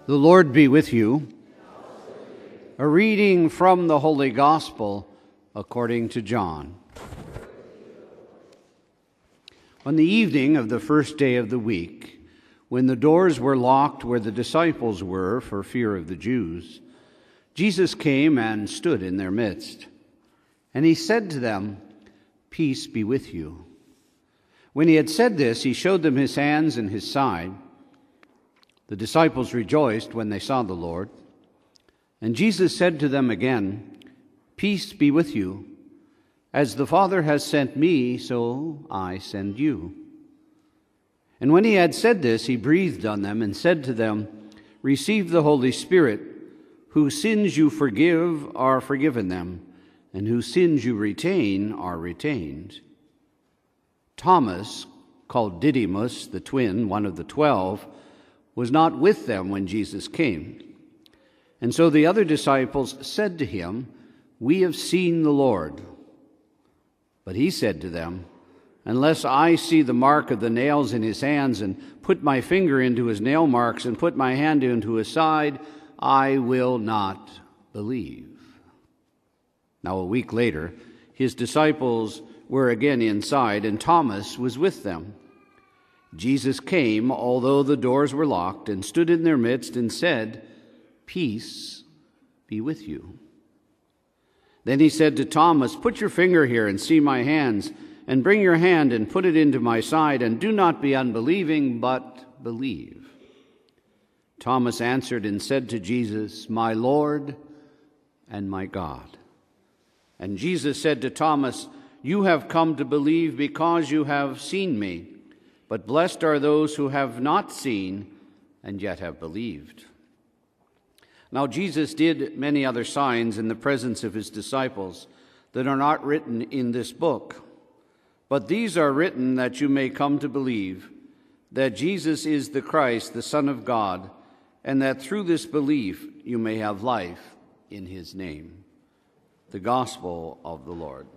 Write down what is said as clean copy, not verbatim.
The Lord be with you. A reading from the Holy Gospel according to John. On the evening of the first day of the week, when the doors were locked where the disciples were for fear of the Jews, Jesus came and stood in their midst. And he said to them, "Peace be with you." When he had said this, he showed them his hands and his side. The disciples rejoiced when they saw the Lord. And Jesus said to them again, "Peace be with you. As the Father has sent me, so I send you." And when he had said this, he breathed on them and said to them, "Receive the Holy Spirit. Whose sins you forgive are forgiven them, and whose sins you retain are retained." Thomas, called Didymus, the twin, one of the 12, was not with them when Jesus came. And so the other disciples said to him, "We have seen the Lord." But he said to them, "Unless I see the mark of the nails in his hands, and put my finger into his nail marks, and put my hand into his side, I will not believe." Now a week later, his disciples were again inside, and Thomas was with them. Jesus came, although the doors were locked, and stood in their midst and said, "Peace be with you." Then he said to Thomas, "Put your finger here and see my hands, and bring your hand and put it into my side, and do not be unbelieving, but believe." Thomas answered and said to Jesus, "My Lord and my God." And Jesus said to Thomas, "You have come to believe because you have seen me. But blessed are those who have not seen and yet have believed." Now Jesus did many other signs in the presence of his disciples that are not written in this book. But these are written that you may come to believe that Jesus is the Christ, the Son of God, and that through this belief you may have life in his name. The Gospel of the Lord.